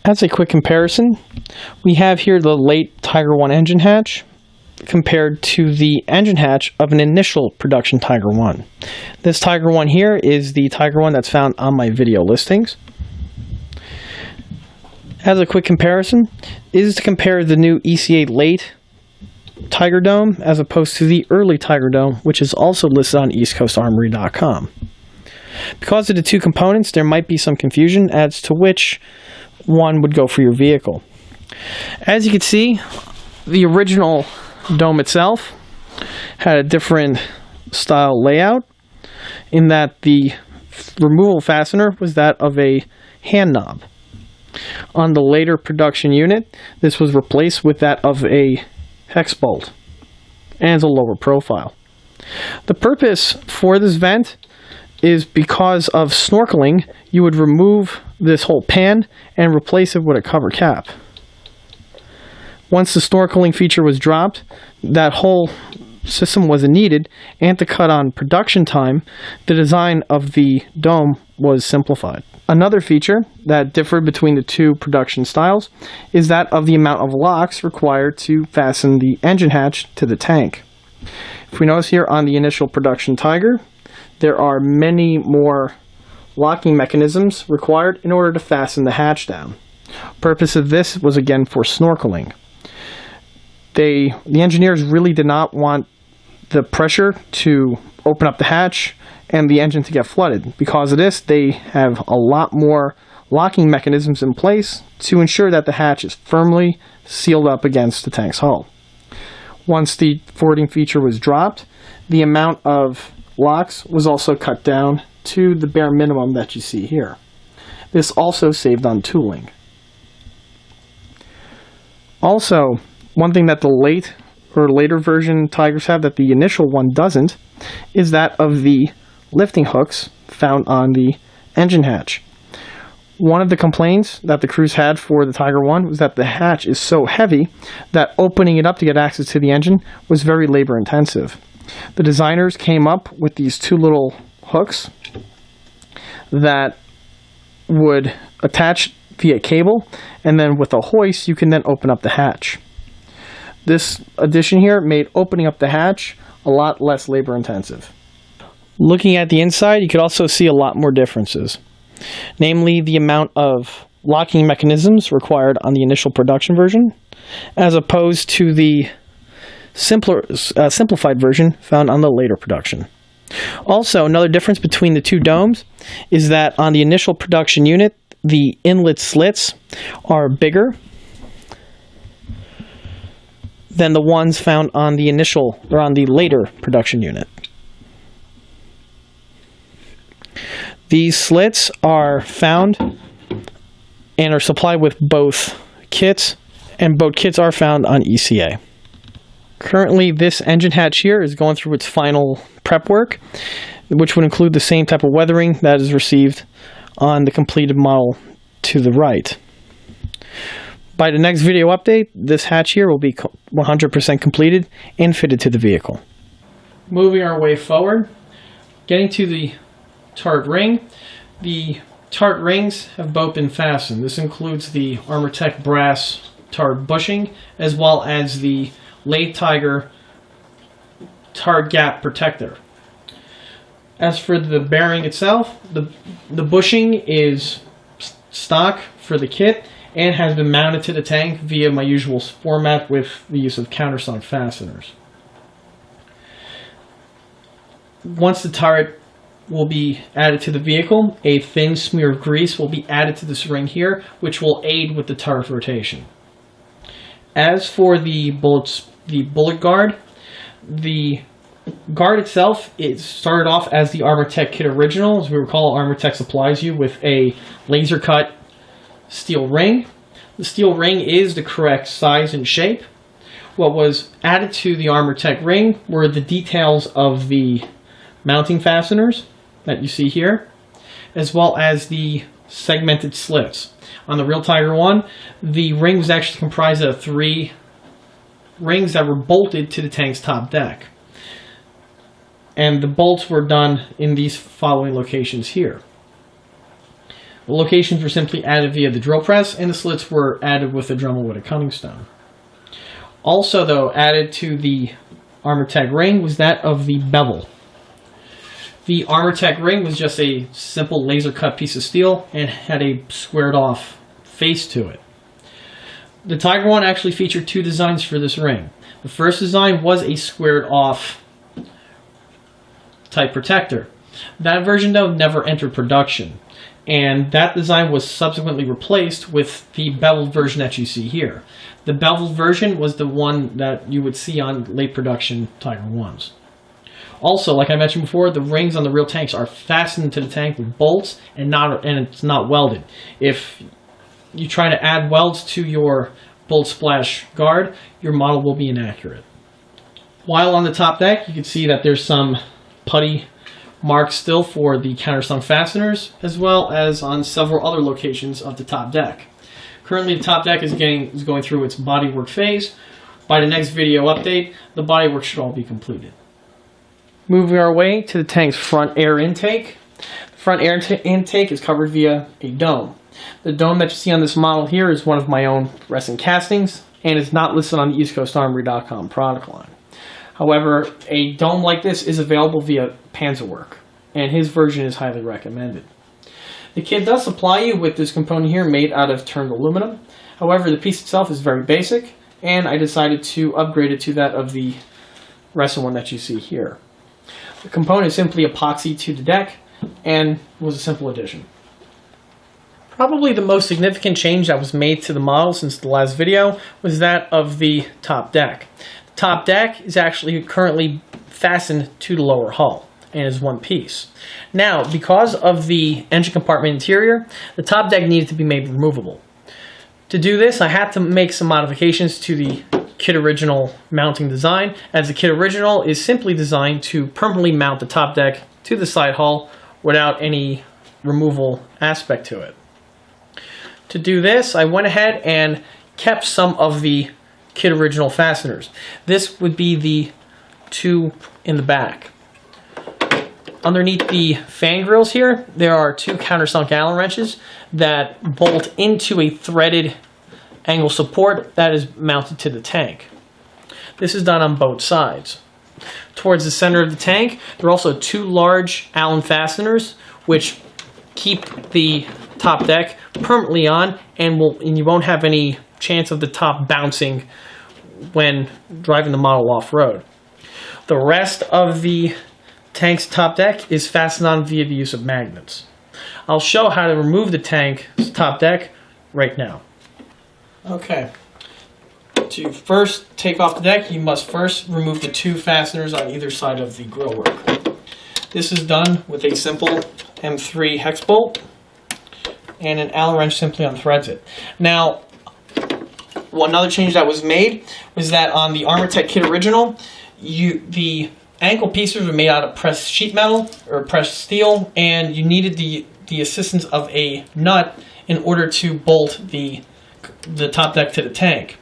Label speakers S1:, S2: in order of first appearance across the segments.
S1: As a quick comparison, we have here the late Tiger 1 engine hatch compared to the engine hatch of an initial production Tiger 1. This Tiger 1 here is the Tiger 1 that's found on my video listings. As a quick comparison is to compare the new ECA Late Tiger Dome as opposed to the early Tiger Dome, which is also listed on eastcoastarmory.com. Because of the two components, there might be some confusion as to which one would go for your vehicle. As you can see, the original dome itself had a different style layout in that the removal fastener was that of a hand knob. On the later production unit, this was replaced with that of a hex bolt and a lower profile. The purpose for this vent is because of snorkeling, you would remove this whole pan and replace it with a cover cap. Once the snorkeling feature was dropped, that whole system wasn't needed, and to cut on production time, the design of the dome was simplified. Another feature that differed between the two production styles is that of the amount of locks required to fasten the engine hatch to the tank. If we notice here on the initial production Tiger, there are many more locking mechanisms required in order to fasten the hatch down. Purpose of this was again for snorkeling. The engineers really did not want the pressure to open up the hatch and the engine to get flooded. Because of this, they have a lot more locking mechanisms in place to ensure that the hatch is firmly sealed up against the tank's hull. Once the forwarding feature was dropped, the amount of locks was also cut down to the bare minimum that you see here. This also saved on tooling. Also, one thing that the later version Tigers have that the initial one doesn't is that of the lifting hooks found on the engine hatch. One of the complaints that the crews had for the Tiger 1 was that the hatch is so heavy that opening it up to get access to the engine was very labor intensive. The designers came up with these two little hooks that would attach via cable, and then with a hoist you can then open up the hatch. This addition here made opening up the hatch a lot less labor intensive. Looking at the inside, you could also see a lot more differences. Namely, the amount of locking mechanisms required on the initial production version, as opposed to the simplified version found on the later production. Also, another difference between the two domes is that on the initial production unit, the inlet slits are bigger than the ones found on the later production unit. These slits are found and are supplied with both kits, and both kits are found on ECA. Currently, this engine hatch here is going through its final prep work, which would include the same type of weathering that is received on the completed model to the right. By the next video update, this hatch here will be 100% completed and fitted to the vehicle. Moving our way forward, getting to the turret ring. The turret rings have both been fastened. This includes the Armortek brass turret bushing, as well as the Late Tiger turret gap protector. As for the bearing itself, the bushing is stock for the kit and has been mounted to the tank via my usual format with the use of countersunk fasteners. Once the turret will be added to the vehicle, a thin smear of grease will be added to this ring here, which will aid with the turret rotation. As for the bullet guard, the guard itself, it started off as the Armortek kit original. As we recall, Armortek supplies you with a laser cut steel ring. The steel ring is the correct size and shape. What was added to the Armortek ring were the details of the mounting fasteners that you see here, as well as the segmented slits. On the real Tiger 1, the ring was actually comprised of 3 rings that were bolted to the tank's top deck. And the bolts were done in these following locations here. The locations were simply added via the drill press, and the slits were added with a Dremel with a cutting stone. Also, though, added to the Armortek ring was that of the bevel. The Armortek ring was just a simple laser cut piece of steel and had a squared off face to it. The Tiger One actually featured two designs for this ring. The first design was a squared off type protector. That version, though, never entered production, and that design was subsequently replaced with the beveled version that you see here. The beveled version was the one that you would see on late production Tiger Ones. Also, like I mentioned before, the rings on the real tanks are fastened to the tank with bolts and it's not welded. If you try to add welds to your bolt splash guard, your model will be inaccurate. While on the top deck, you can see that there's some putty marks still for the countersunk fasteners, as well as on several other locations of the top deck. Currently, the top deck is going through its bodywork phase. By the next video update, the bodywork should all be completed. Moving our way to the tank's front air intake. The front air intake is covered via a dome. The dome that you see on this model here is one of my own resin castings and is not listed on the EastCoastArmory.com product line. However, a dome like this is available via Panzerwerk, and his version is highly recommended. The kit does supply you with this component here made out of turned aluminum. However, the piece itself is very basic, and I decided to upgrade it to that of the resin one that you see here. The component is simply epoxy to the deck and was a simple addition. Probably the most significant change that was made to the model since the last video was that of the top deck. The top deck is actually currently fastened to the lower hull and is one piece. Now, because of the engine compartment interior, the top deck needed to be made removable. To do this, I had to make some modifications to the kit original mounting design, as the kit original is simply designed to permanently mount the top deck to the side hull without any removal aspect to it. To do this, I went ahead and kept some of the kit original fasteners. This would be the two in the back. Underneath the fan grills here, there are two countersunk Allen wrenches that bolt into a threaded angle support that is mounted to the tank. This is done on both sides. Towards the center of the tank, there are also two large Allen fasteners which keep the top deck permanently on, and you won't have any chance of the top bouncing when driving the model off-road. The rest of the tank's top deck is fastened on via the use of magnets. I'll show how to remove the tank's top deck right now. Okay. To first take off the deck, you must first remove the two fasteners on either side of the grill work. This is done with a simple M3 hex bolt, and an Allen wrench simply unthreads it. Now, another change that was made was that on the Armortek kit original, the ankle pieces were made out of pressed sheet metal or pressed steel, and you needed the assistance of a nut in order to bolt the top deck to the tank.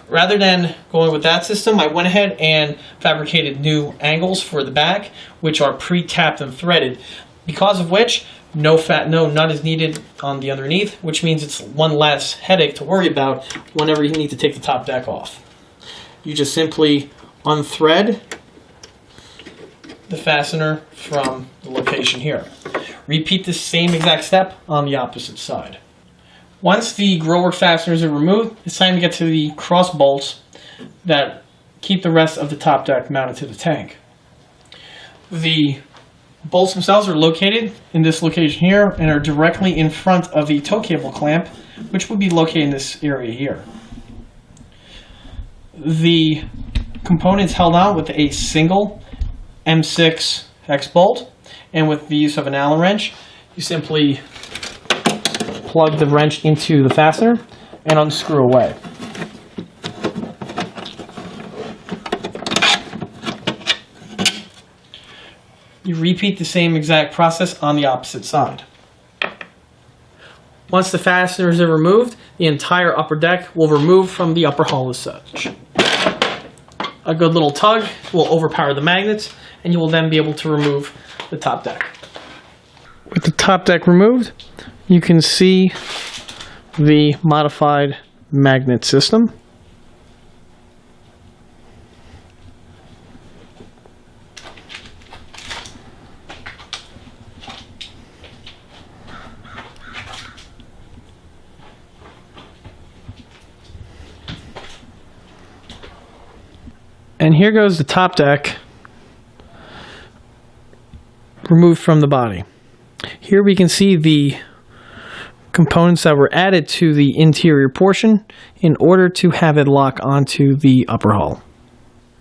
S1: Rather than going with that system, I went ahead and fabricated new angles for the back, which are pre-tapped and threaded, because of which no nut is needed on the underneath, which means it's one less headache to worry about whenever you need to take the top deck off. You just simply unthread the fastener from the location here. Repeat the same exact step on the opposite side. Once the grillwork fasteners are removed, it's time to get to the cross bolts that keep the rest of the top deck mounted to the tank. The bolts themselves are located in this location here and are directly in front of the tow cable clamp, which would be located in this area here. The components held on with a single M6 hex bolt, and with the use of an Allen wrench, you simply plug the wrench into the fastener and unscrew away. You repeat the same exact process on the opposite side. Once the fasteners are removed, the entire upper deck will remove from the upper hull as such. A good little tug will overpower the magnets, and you will then be able to remove the top deck. With the top deck removed, you can see the modified magnet system. And here goes the top deck removed from the body. Here we can see the components that were added to the interior portion in order to have it lock onto the upper hull.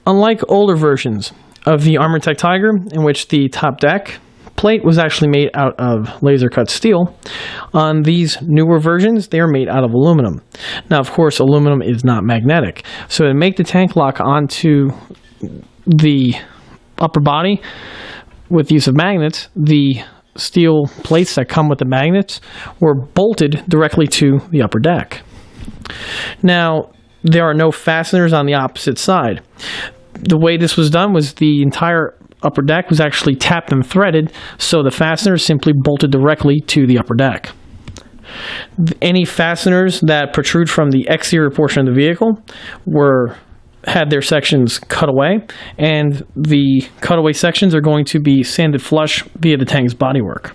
S1: Unlike older versions of the Armortek Tiger, in which the top deck plate was actually made out of laser cut steel, on these newer versions they are made out of aluminum. Now of course aluminum is not magnetic, so to make the tank lock onto the upper body with the use of magnets, the steel plates that come with the magnets were bolted directly to the upper deck. Now there are no fasteners on the opposite side. The way this was done was the entire upper deck was actually tapped and threaded, so the fasteners simply bolted directly to the upper deck. Any fasteners that protrude from the exterior portion of the vehicle had their sections cut away, and the cutaway sections are going to be sanded flush via the tank's bodywork.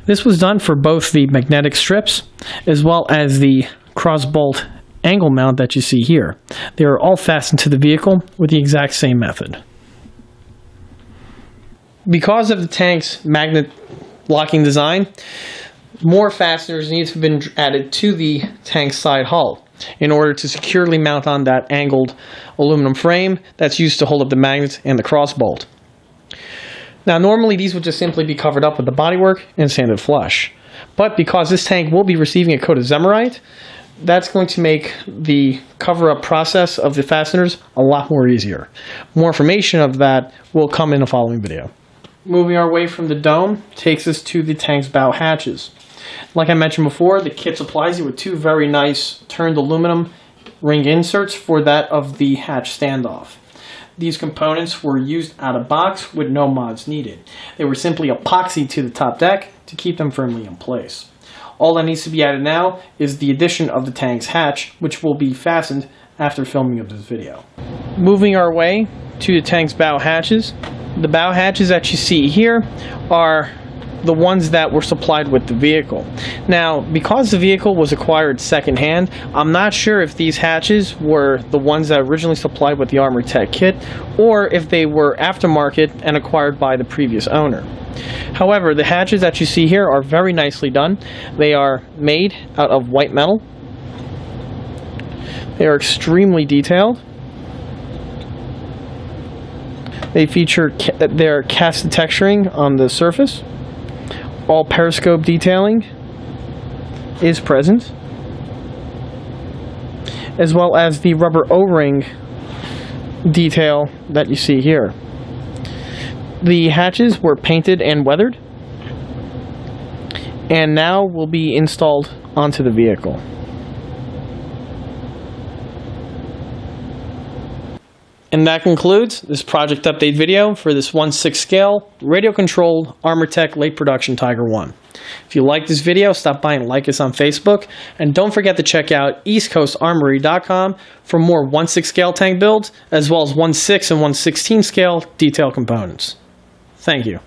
S1: This was done for both the magnetic strips as well as the cross bolt angle mount that you see here. They are all fastened to the vehicle with the exact same method. Because of the tank's magnet locking design, more fasteners need to have been added to the tank's side hull in order to securely mount on that angled aluminum frame that's used to hold up the magnets and the cross bolt. Now normally these would just simply be covered up with the bodywork and sanded flush. But because this tank will be receiving a coat of Zemerite, that's going to make the cover-up process of the fasteners a lot more easier. More information of that will come in the following video. Moving our way from the dome takes us to the tank's bow hatches. Like I mentioned before, the kit supplies you with two very nice turned aluminum ring inserts for that of the hatch standoff. These components were used out of box with no mods needed. They were simply epoxied to the top deck to keep them firmly in place. All that needs to be added now is the addition of the tank's hatch, which will be fastened after filming of this video. Moving our way to the tank's bow hatches. The bow hatches that you see here are the ones that were supplied with the vehicle. Now, because the vehicle was acquired secondhand, I'm not sure if these hatches were the ones that originally supplied with the Armortek kit, or if they were aftermarket and acquired by the previous owner. However, the hatches that you see here are very nicely done. They are made out of white metal. They are extremely detailed. They feature their cast texturing on the surface. All periscope detailing is present, as well as the rubber O-ring detail that you see here. The hatches were painted and weathered, and now will be installed onto the vehicle. And that concludes this project update video for this 1/6 scale radio-controlled Armortek Late Production Tiger 1. If you like this video, stop by and like us on Facebook, and don't forget to check out eastcoastarmory.com for more 1/6 scale tank builds, as well as 1/6 and 1/16 scale detail components. Thank you.